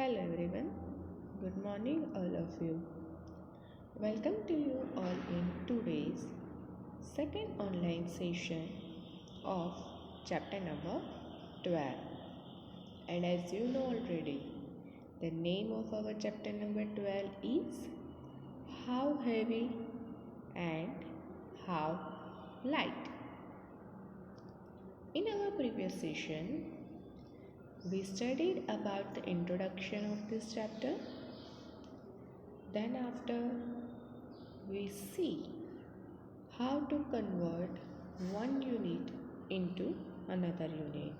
Hello everyone, good morning all of you. Welcome to you all in today's second online session of chapter number 12. And as you know already, the name of our chapter number 12 is How Heavy and How Light. In our previous session, we studied about the introduction of this chapter. Then after we see how to convert one unit into another unit.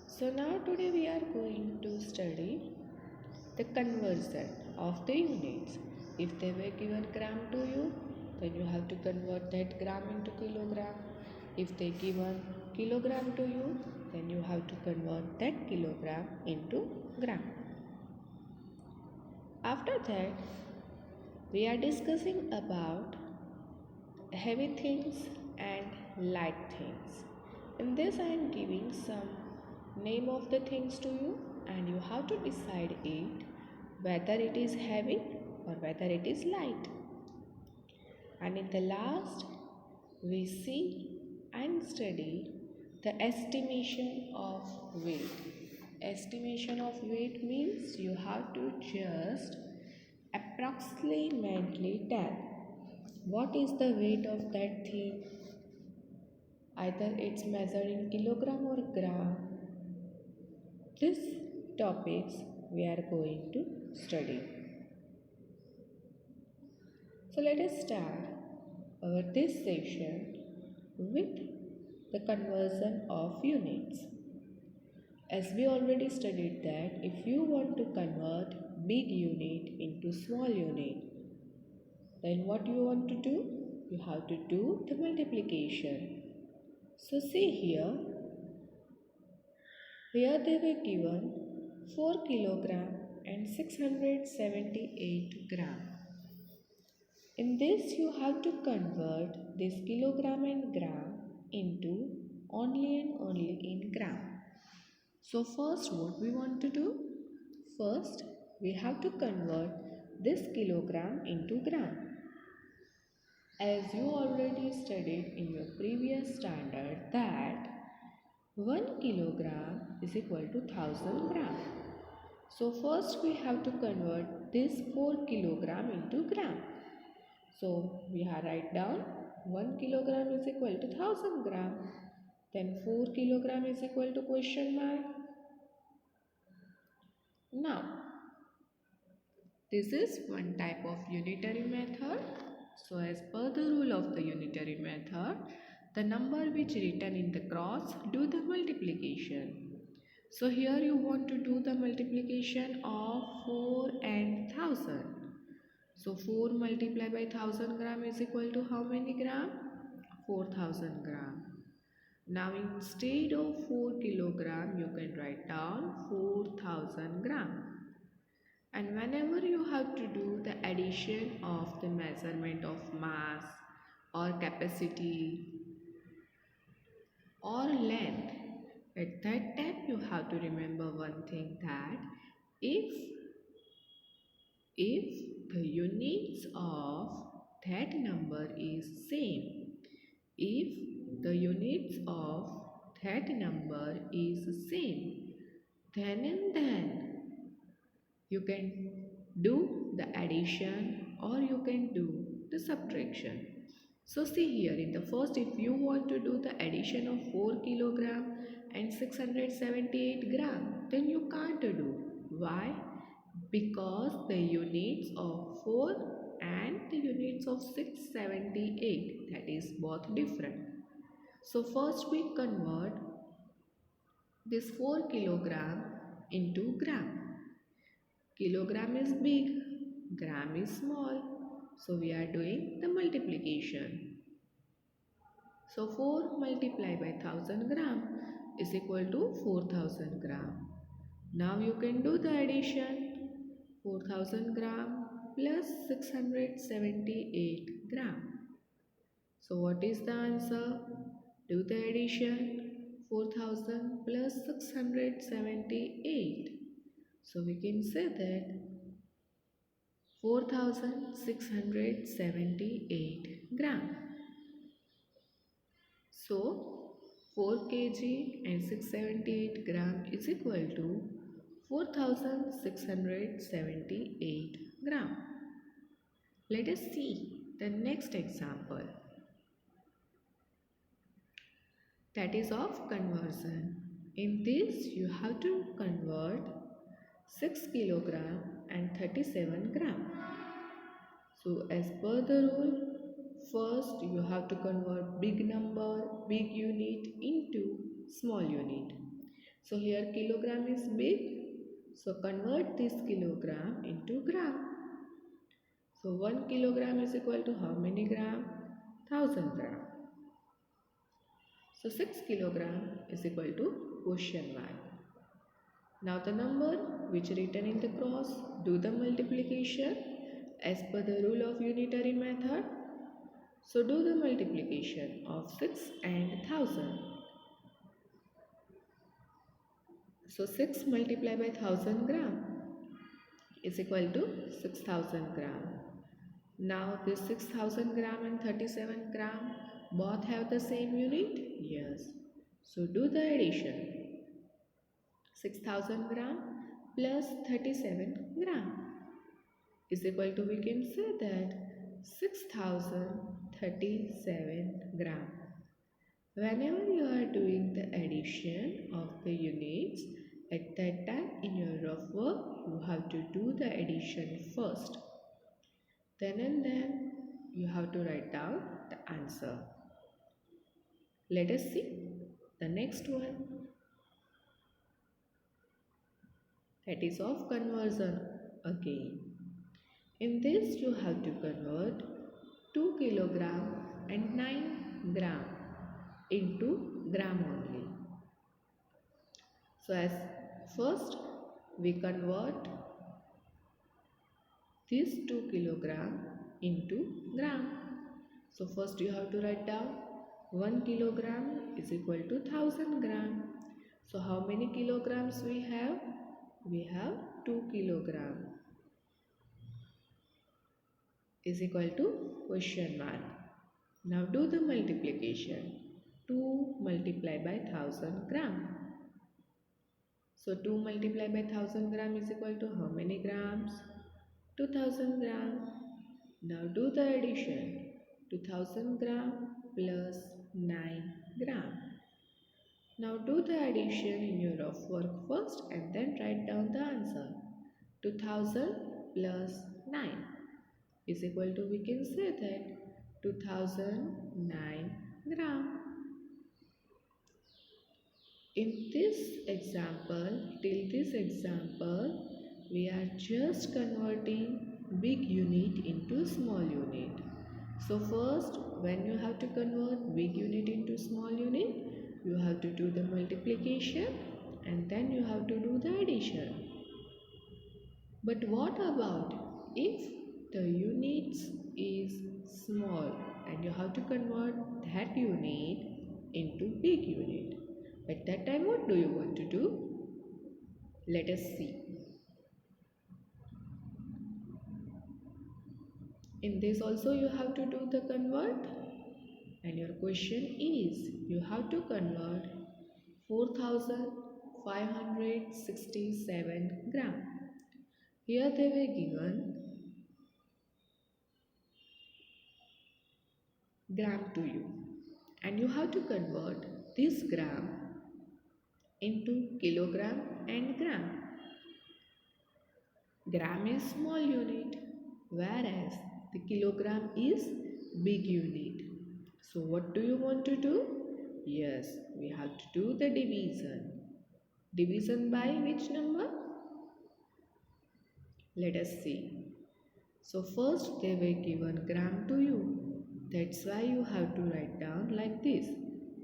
So now today we are going to study the conversion of the units. If they were given gram to you, then you have to convert that gram into kilogram. If they given kilogram to you, then you have to convert that kilogram into gram. After that, we are discussing about heavy things and light things. In this I am giving some name of the things to you and you have to decide it whether it is heavy or whether it is light. And in the last we see and study the estimation of weight. Estimation of weight means you have to just approximately tell what is the weight of that thing. Either it's measured in kilogram or gram. This topics we are going to study. So let us start our this session with the conversion of units. As we already studied that if you want to convert big unit into small unit, then what you want to do? You have to do the multiplication. So see here they were given 4 kilogram and 678 gram. In this you have to convert this kilogram and gram into only and only in gram. So first what we want to do? First we have to convert this kilogram into gram. As you already studied in your previous standard that 1 kilogram is equal to 1000 gram. So first we have to convert this 4 kilogram into gram. So we have write down 1 kilogram is equal to 1000 gram. Then 4 kilogram is equal to question mark. Now this is one type of unitary method. So as per the rule of the unitary method, the number which written in the cross, do the multiplication. So here you want to do the multiplication of 4 and 1000. So 4 multiplied by 1000 gram is equal to how many gram? 4000 gram. Now instead of 4 kilogram, you can write down 4000 gram. And whenever you have to do the addition of the measurement of mass or capacity or length, at that time you have to remember one thing that if the units of that number is same, if the units of that number is same, then and then you can do the addition or you can do the subtraction. So see here in the first, if you want to do the addition of 4 kilogram and 678 gram, then you can't do. Why? Because the units of 4 and the units of 678, that is both different. So first we convert this 4 kilogram into gram. Kilogram is big, gram is small. So we are doing the multiplication. So 4 multiplied by 1000 gram is equal to 4000 gram. Now you can do the addition. 4000 gram plus 678 gram. So what is the answer? Do the addition. 4000 plus 678. So we can say that 4678 gram. So 4 kg and 678 gram is equal to 4678 gram. Let us see the next example, that is of conversion. In this you have to convert 6 kilogram and 37 gram. So as per the rule, first you have to convert big number, big unit into small unit. So here kilogram is big, so convert this kilogram into gram. So 1 kilogram is equal to how many gram? 1000 gram. So 6 kilogram is equal to question mark. Now the number which written in the cross, do the multiplication as per the rule of unitary method. So do the multiplication of 6 and 1000. So 6 multiplied by 1000 gram is equal to 6000 gram. Now this 6000 gram and 37 gram both have the same unit? Yes. So do the addition. 6000 gram plus 37 gram is equal to, we can say that 6037 gram. Whenever you are doing the addition of the units, at that time in your rough work, you have to do the addition first. Then and then you have to write down the answer. Let us see the next one. That is of conversion again. In this you have to convert 2 kilogram and 9 gram into gram only. So as first we convert this 2 kilogram into gram. So first you have to write down 1 kilogram is equal to 1000 gram. So how many kilograms we have? We have 2 kilogram is equal to question mark. Now do the multiplication. 2 multiplied by 1000 gram. So 2 multiplied by 1000 gram is equal to how many grams? 2000 gram. Now do the addition. 2000 gram plus 9 gram. Now do the addition in your rough work first and then write down the answer. 2000 plus 9 is equal to, we can say that 2009 gram. In this example, till this example, we are just converting big unit into small unit. So first, when you have to convert big unit into small unit, you have to do the multiplication and then you have to do the addition. But what about if the units is small and you have to convert that unit into big unit? At that time, what do you want to do? Let us see. In this also you have to do the convert, and your question is you have to convert 4567 gram. Here they were given gram to you, and you have to convert this gram into kilogram and gram. Gram is small unit, whereas the kilogram is big unit. So what do you want to do? Yes, we have to do the division. Division by which number? Let us see. So first they were given gram to you. That's why you have to write down like this.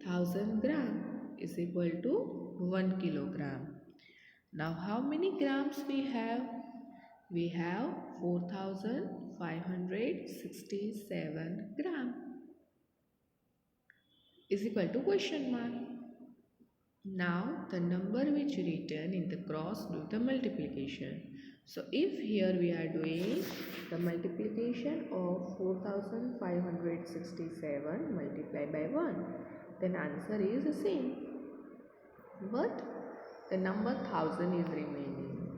1000 gram is equal to 1 kilogram. Now how many grams we have? We have 4567 gram is equal to question mark. Now the number which written in the cross do the multiplication. So if here we are doing the multiplication of 4567 multiplied by 1, then answer is the same. But the number 1000 is remaining.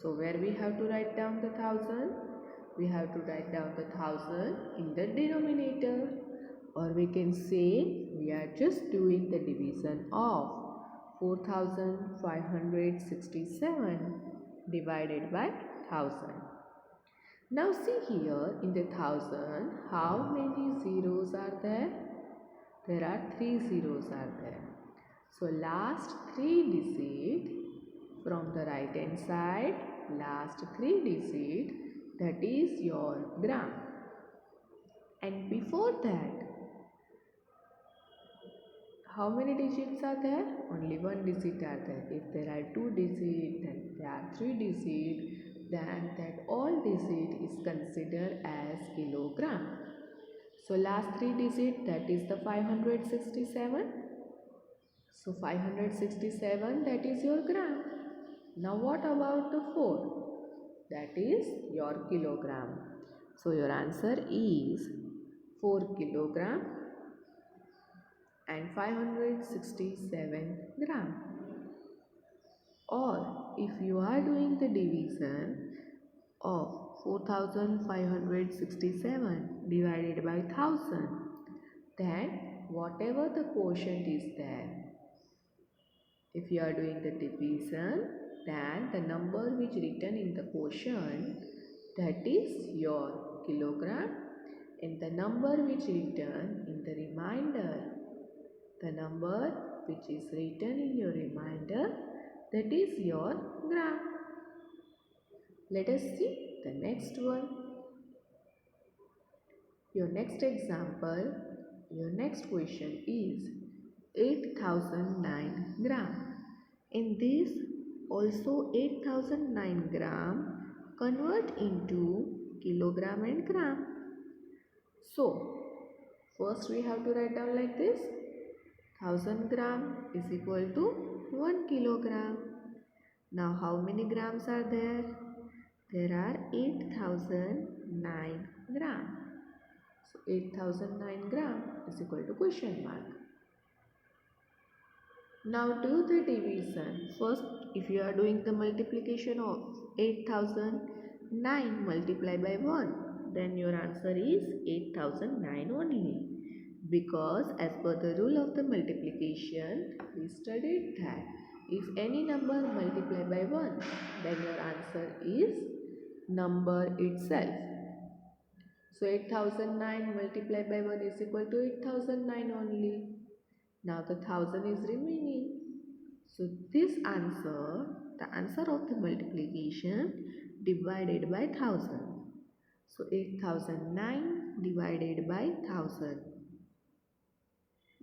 So where we have to write down the 1000? We have to write down the 1000 in the denominator, or we can say we are just doing the division of 4567 divided by 1000. Now see here in the 1000 how many zeros are there? There are 3 zeros are there. So last 3 digit from the right hand side, last 3 digit, that is your gram. And before that, how many digits are there? Only 1 digit are there. If there are 2 digits, then there are 3 digits, then that all digit is considered as kilogram. So last 3 digit, that is the 567. So 567, that is your gram. Now what about the 4? That is your kilogram. So your answer is 4 kilogram and 567 gram. Or if you are doing the division of 4567 divided by 1000, then whatever the quotient is there, if you are doing the division, then the number which written in the quotient, that is your kilogram, and the number which written in the remainder, the number which is written in your remainder, that is your gram. Let us see the next one. Your next example, your next question is 8009 gram. In this also 8009 gram convert into kilogram and gram. So first we have to write down like this. 1000 gram is equal to 1 kilogram. Now how many grams are there? There are 8009 gram. So 8009 gram is equal to question mark. Now do the division. First, if you are doing the multiplication of 8009 multiplied by 1, then your answer is 8009 only. Because as per the rule of the multiplication, we studied that if any number multiplied by 1, then your answer is number itself. So 8009 multiplied by 1 is equal to 8009 only. Now the 1000 is remaining. So this answer, the answer of the multiplication divided by 1000. So 8009 divided by 1000.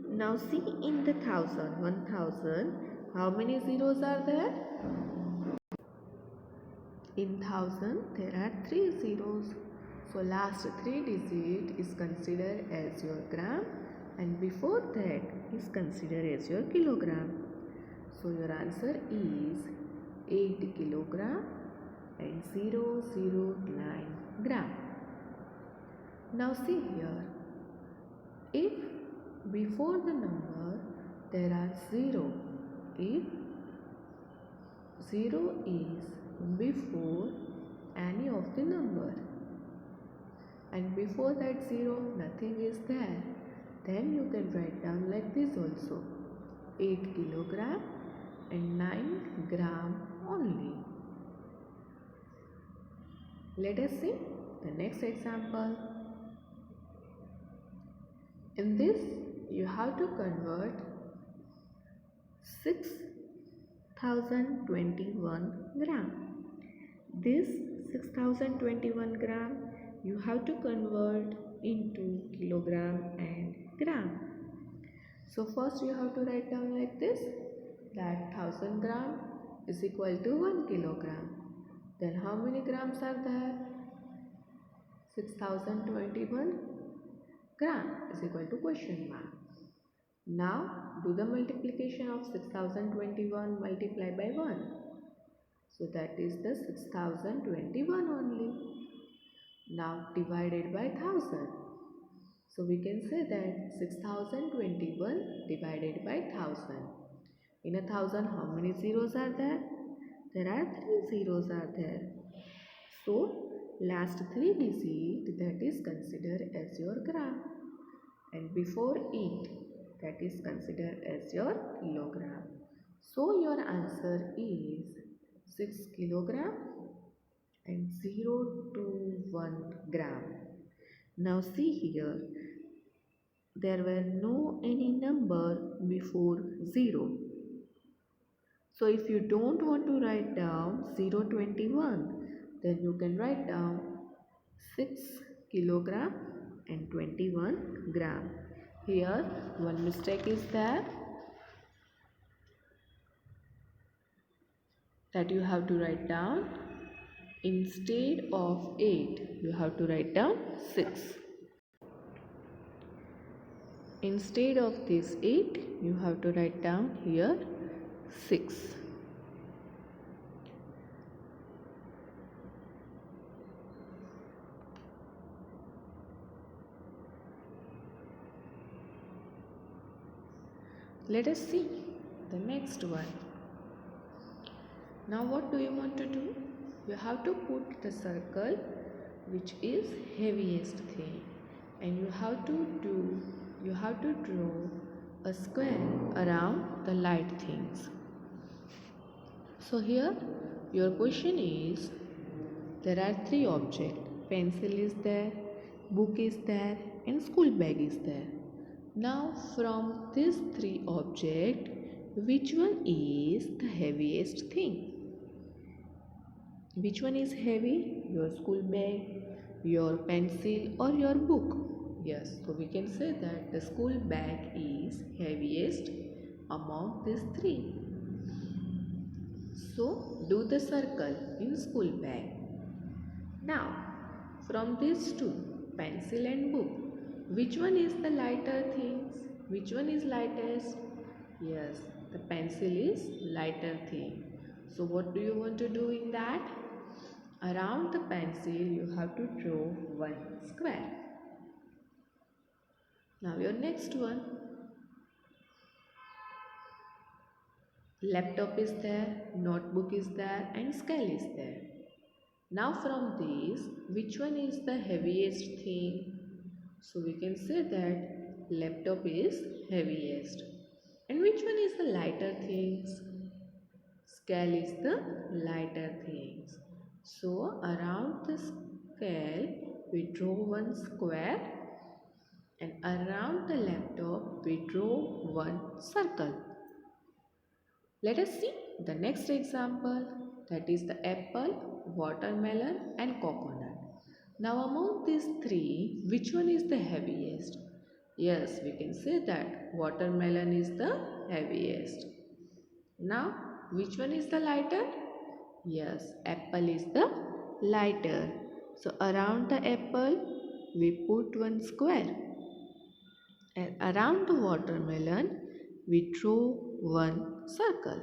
Now see in the 1000, how many zeros are there? In 1000 there are 3 zeros. So last 3 digit is considered as your gram, and before that is considered as your kilogram. So your answer is 8 kilogram and 009 gram. Now see here, if before the number there are 0, if 0 is before any of the number and before that 0 nothing is there, then you can write down like this also, 8 kilogram and 9 gram only. Let us see the next example. In this you have to convert 6021 gram. This 6021 gram you have to convert into kilogram and gram. So first you have to write down like this, that 1000 gram is equal to 1 kilogram. Then how many grams are there? 6021 gram is equal to question mark. Now do the multiplication of 6021 multiplied by 1. So that is the 6021 only. Now divided by 1000. So we can say that 6021 divided by 1000. In 1000 how many zeros are there? There are 3 zeros are there. So last 3 digit that is considered as your gram, and before it that is considered as your kilogram. So your answer is 6 kilogram and 0 to 1 gram. Now see here, there were no any number before 0. So if you don't want to write down 021, then you can write down 6 kilogram and 21 gram. Here one mistake is there, that you have to write down instead of 8 you have to write down 6. Instead of this 8 you have to write down here 6. Let us see the next one. Now what do you want to do? You have to put the circle which is heaviest thing, and you have to draw a square around the light things. So here your question is, there are 3 objects. Pencil is there, book is there, and school bag is there. Now from these 3 objects, which one is the heaviest thing? Which one is heavy? Your school bag, your pencil, or your book? Yes, so we can say that the school bag is heaviest among these 3. So do the circle in school bag. Now from these 2, pencil and book, which one is the lighter things? Which one is lightest? Yes, the pencil is lighter thing. So what do you want to do in that? Around the pencil you have to draw one square. Now your next one. Laptop is there, notebook is there, and scale is there. Now from these, which one is the heaviest thing? So we can say that laptop is heaviest. And which one is the lighter things? Scale is the lighter things. So around the scale we draw one square, and around the laptop we draw one circle. Let us see the next example, that is the apple, watermelon and coconut. Now among these 3, which one is the heaviest? Yes, we can say that watermelon is the heaviest. Now which one is the lighter? Yes, apple is the lighter. So around the apple we put one square, and around the watermelon we draw one circle.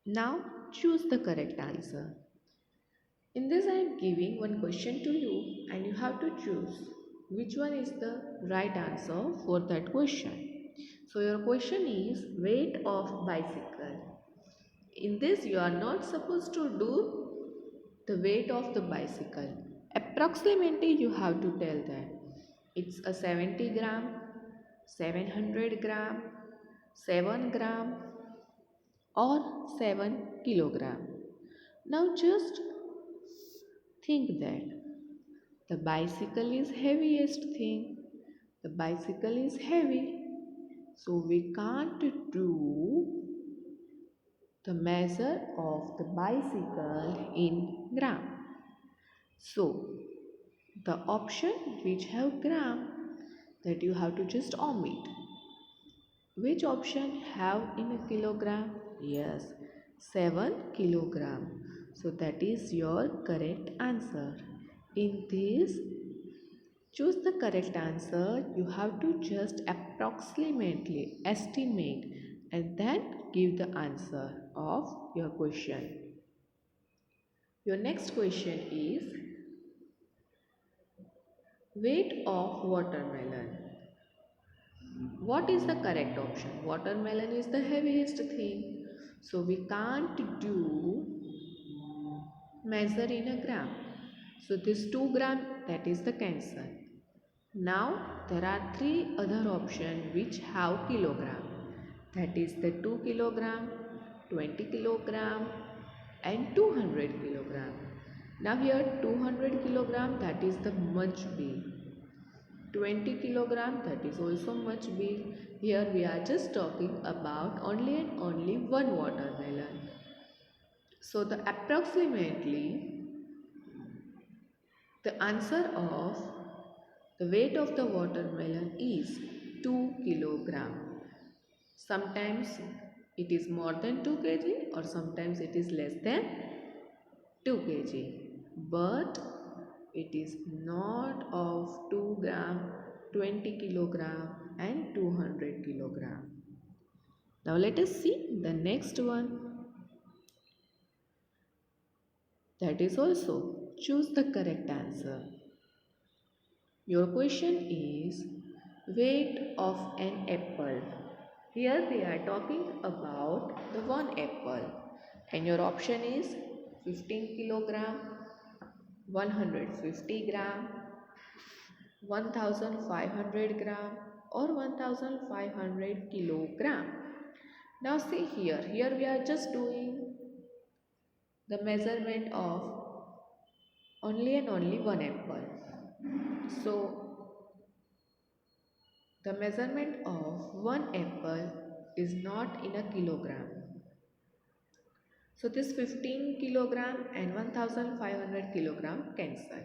Now choose the correct answer. In this I am giving one question to you, and you have to choose which one is the right answer for that question. So your question is weight of bicycle. In this you are not supposed to do the weight of the bicycle. Approximately you have to tell that it's a 70 gram, 700 gram, 7 gram or 7 kilogram. Now just think that the bicycle is heaviest thing. The bicycle is heavy. So we can't do the measure of the bicycle in gram. So the option which have gram, that you have to just omit. Which option have in a kilogram? Yes, 7 kilogram. So that is your correct answer. In this, choose the correct answer. You have to just approximately estimate and then give the answer of your question. Your next question is weight of watermelon. What is the correct option? Watermelon is the heaviest thing. So we can't do measure in a gram. So this 2 gram, that is the cancel. Now there are 3 other options which have kilogram. That is the 2 kilogram, 20 kilogram and 200 kilogram. Now here 200 kilogram, that is the much big. 20 kilogram, that is also much big. Here we are just talking about only and only one watermelon. So the approximately the answer of the weight of the watermelon is 2 kilogram. Sometimes it is more than 2 kg or sometimes it is less than 2 kg. But it is not of 2 gram, 20 kilogram and 200 kilogram. Now let us see the next one. That is also choose the correct answer. Your question is weight of an apple. Here we are talking about the one apple and your option is 15 kilogram, 150 gram, 1500 gram or 1500 kilogram. Now see here we are just doing the measurement of only and only one apple. So the measurement of one apple is not in a kilogram. So this 15 kilogram and 1500 kilogram cancel.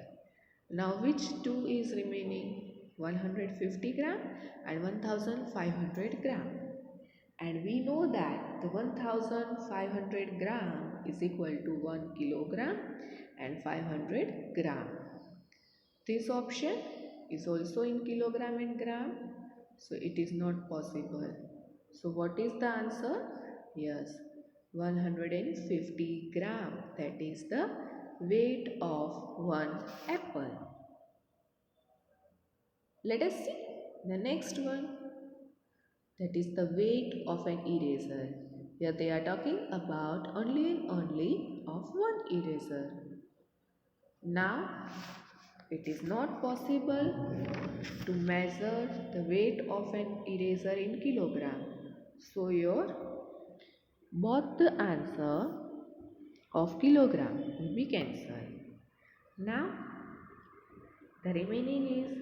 Now which two is remaining? 150 gram and 1500 gram. And we know that the 1500 gram is equal to 1 kilogram and 500 gram. This option is also in kilogram and gram. So it is not possible. So what is the answer? Yes, 150 gram. That is the weight of one apple. Let us see the next one. That is the weight of an eraser. Here they are talking about only and only of one eraser. Now it is not possible to measure the weight of an eraser in kilogram. So your both the answer of kilogram will be cancelled. Now the remaining is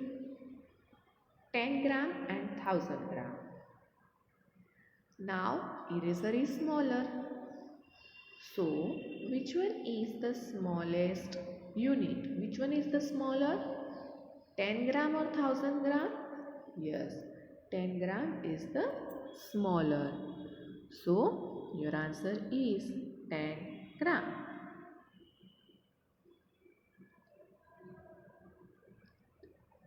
10 gram and 1000 gram. Now eraser is smaller. So which one is the smallest unit? Which one is the smaller? 10 gram or 1000 gram? Yes, 10 gram is the smaller. So your answer is 10 gram.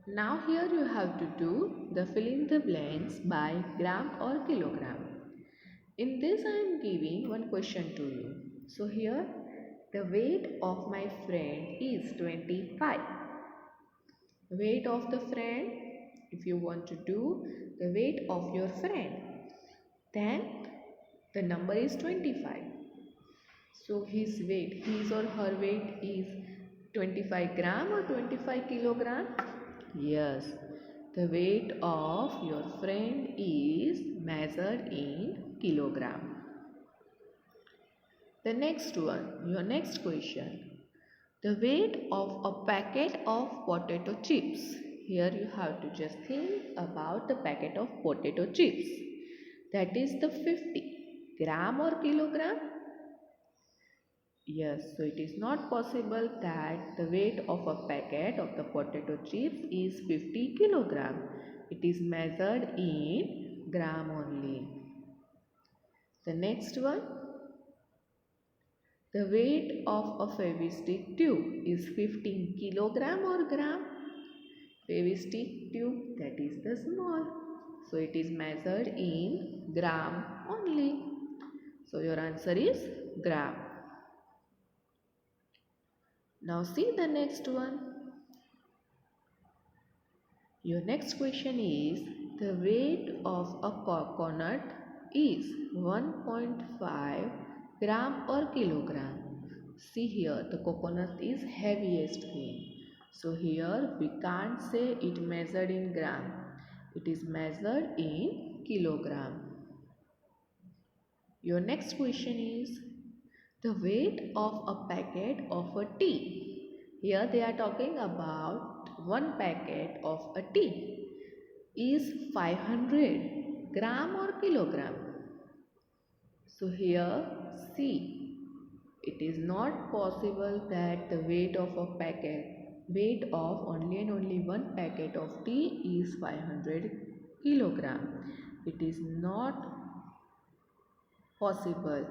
Now here you have to do the fill in the blanks by gram or kilogram. In this I am giving one question to you. So here the weight of my friend is 25. Weight of the friend, if you want to do the weight of your friend, then the number is 25. So his weight, his or her weight is 25 gram or 25 kilogram? Yes, the weight of your friend is measured in kilogram. The next one, your next question. The weight of a packet of potato chips. Here you have to just think about the packet of potato chips. That is the 50 gram or kilogram. Yes, so it is not possible that the weight of a packet of the potato chips is 50 kilogram. It is measured in gram only. The next one. The weight of a Fevistick tube is 15 kilogram or gram. Fevistick tube, that is the small. So it is measured in gram only. So your answer is gram. Now see the next one. Your next question is, the weight of a coconut is 1.5 gram or kilogram. See here, the coconut is heaviest thing. So here we can't say it measured in gram. It is measured in kilogram. Your next question is, the weight of a packet of a tea. Here they are talking about one packet of a tea is 500 gram or kilogram. So here see, it is not possible that the weight of only and only one packet of tea is 500 kilogram. It is not possible.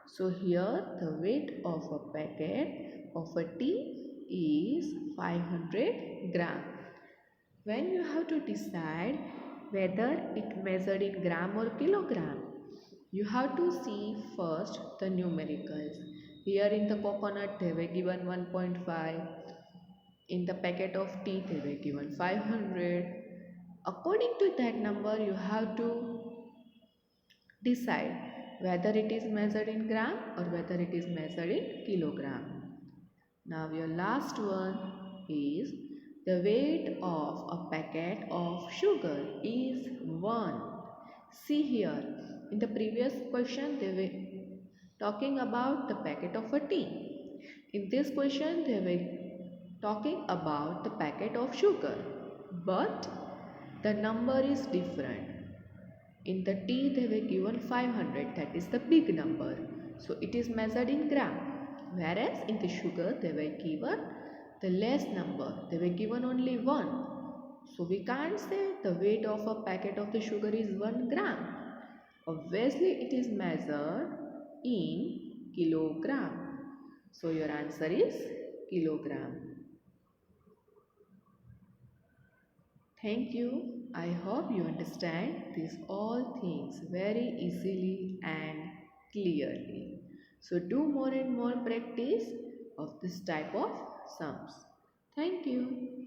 So here the weight of a packet of a tea is 500 gram. When you have to decide whether it measured in gram or kilogram, you have to see first the numericals. Here in the coconut they were given 1.5. In the packet of tea they were given 500. According to that number you have to decide whether it is measured in gram or whether it is measured in kilogram. Now your last one is, the weight of a packet of sugar is 1. See here, in the previous question they were talking about the packet of a tea. In this question they were talking about the packet of sugar, but the number is different. In the tea they were given 500, that is the big number. So it is measured in gram. Whereas in the sugar they were given the less number. They were given only 1. So we can't say the weight of a packet of the sugar is 1 gram. Obviously it is measured in kilogram. So your answer is kilogram. Thank you. I hope you understand these all things very easily and clearly. So do more and more practice of this type of sums. Thank you.